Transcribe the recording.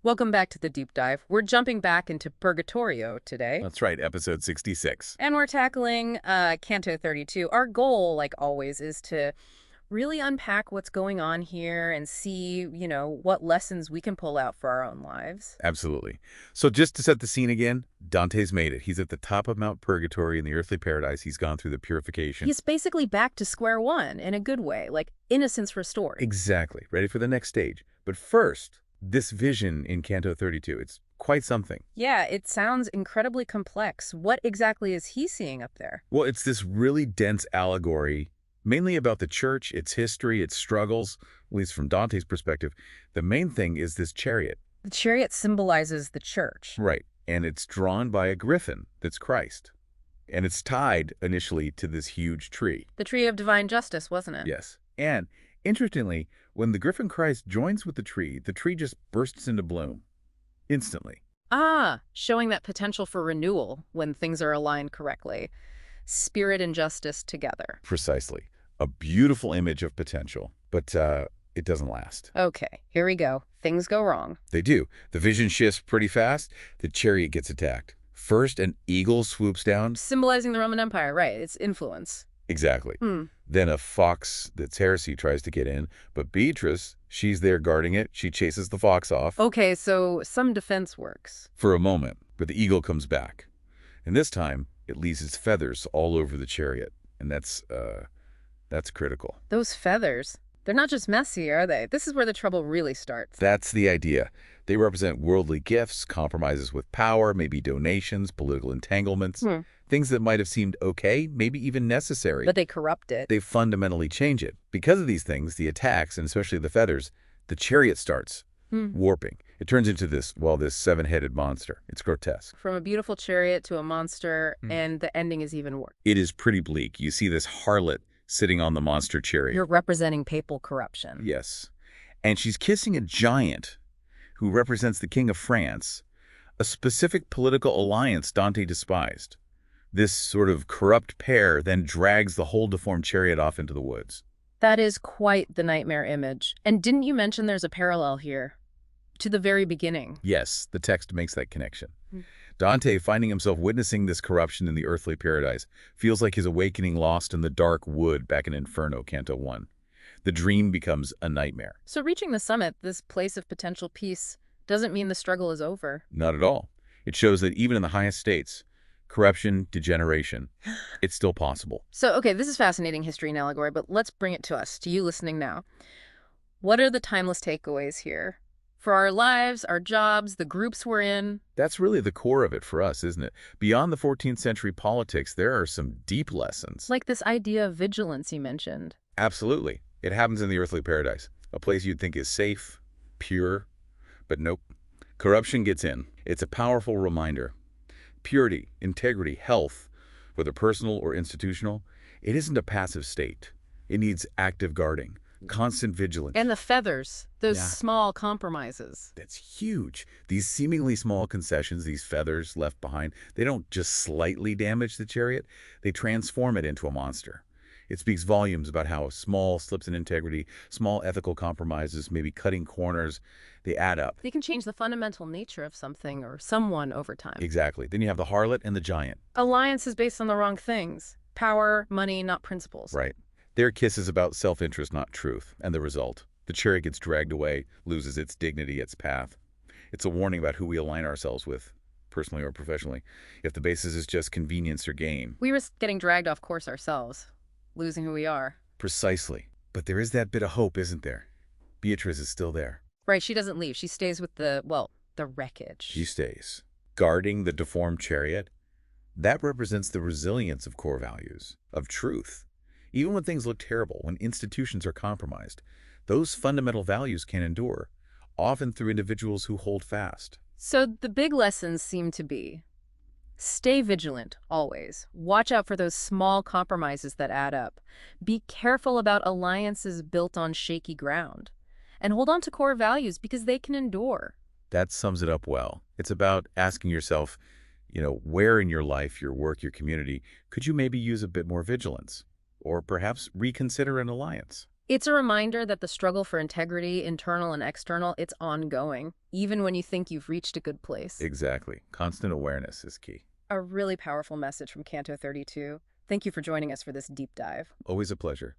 Welcome back to the deep dive. We're jumping back into Purgatorio today, That's right, episode 66. and we're tackling Canto 32. Our goal, like always, is to really unpack what's going on here and see, what lessons we can pull out for our own lives. Absolutely. So just to set the scene again, Dante's made it. He's at the top of Mount Purgatory in the earthly paradise. He's gone through the purification. He's basically back to square one in a good way, like innocence restored. Exactly. Ready for the next stage. But first, this vision in Canto 32, it's quite something. Yeah, it sounds incredibly complex. What exactly is he seeing up there? Well, it's this really dense allegory, mainly about the church, its history, its struggles, at least from Dante's perspective. The main thing is this chariot. The chariot symbolizes the church. Right. And it's drawn by a griffin that's Christ. And it's tied initially to this huge tree. The tree of divine justice, wasn't it? Yes. And interestingly, when the griffin Christ joins with the tree just bursts into bloom instantly. Ah, showing that potential for renewal when things are aligned correctly. Spirit and justice together. Precisely. A beautiful image of potential, but it doesn't last. Okay, here we go. Things go wrong. They do. The vision shifts pretty fast. The chariot gets attacked. First, an eagle swoops down. Symbolizing the Roman Empire, right, its influence. Exactly. Then a fox that's heresy tries to get in, but Beatrice, she's there guarding it. She chases the fox off. Okay, so some defense works. For a moment, but the eagle comes back. And this time, it leaves its feathers all over the chariot. And that's critical. Those feathers, they're not just messy, are they? This is where the trouble really starts. That's the idea. They represent worldly gifts, compromises with power, maybe donations, political entanglements, things that might have seemed okay, maybe even necessary. But they corrupt it. They fundamentally change it. Because of these things, the attacks, and especially the feathers, the chariot starts warping. It turns into this seven-headed monster. It's grotesque. From a beautiful chariot to a monster, and the ending is even worse. It is pretty bleak. You see this harlot sitting on the monster chariot. You're representing papal corruption. Yes. And she's kissing a giant who represents the King of France, a specific political alliance Dante despised. This sort of corrupt pair then drags the whole deformed chariot off into the woods. That is quite the nightmare image. And didn't you mention there's a parallel here to the very beginning? Yes, the text makes that connection. Dante, finding himself witnessing this corruption in the earthly paradise, feels like his awakening lost in the dark wood back in Inferno, Canto 1. The dream becomes a nightmare. So reaching the summit, this place of potential peace, doesn't mean the struggle is over. Not at all. It shows that even in the highest states, corruption, degeneration, it's still possible. So, okay, this is fascinating history and allegory, but let's bring it to us, to you listening now. What are the timeless takeaways here? For our lives, our jobs, the groups we're in? That's really the core of it for us, isn't it? Beyond the 14th century politics, there are some deep lessons. Like this idea of vigilance you mentioned. Absolutely. It happens in the earthly paradise, a place you'd think is safe, pure, but nope. Corruption gets in. It's a powerful reminder. Purity, integrity, health, whether personal or institutional, it isn't a passive state. It needs active guarding, constant vigilance. And the feathers, those Yeah. small compromises. That's huge. These seemingly small concessions, these feathers left behind, they don't just slightly damage the chariot, they transform it into a monster. It speaks volumes about how small slips in integrity, small ethical compromises, maybe cutting corners, they add up. They can change the fundamental nature of something or someone over time. Exactly. Then you have the harlot and the giant. Alliance is based on the wrong things. Power, money, not principles. Right. Their kiss is about self-interest, not truth. And the result, the chariot gets dragged away, loses its dignity, its path. It's a warning about who we align ourselves with, personally or professionally, if the basis is just convenience or gain. We risk getting dragged off course ourselves, losing who we are. Precisely. But there is that bit of hope, isn't there? Beatrice is still there. Right, she doesn't leave. She stays with the wreckage. She stays. Guarding the deformed chariot, that represents the resilience of core values, of truth. Even when things look terrible, when institutions are compromised, those fundamental values can endure, often through individuals who hold fast. So the big lessons seem to be, stay vigilant, always. Watch out for those small compromises that add up. Be careful about alliances built on shaky ground. And hold on to core values because they can endure. That sums it up well. It's about asking yourself, where in your life, your work, your community, could you maybe use a bit more vigilance? Or perhaps reconsider an alliance? It's a reminder that the struggle for integrity, internal and external, it's ongoing, even when you think you've reached a good place. Exactly. Constant awareness is key. A really powerful message from Canto 32. Thank you for joining us for this deep dive. Always a pleasure.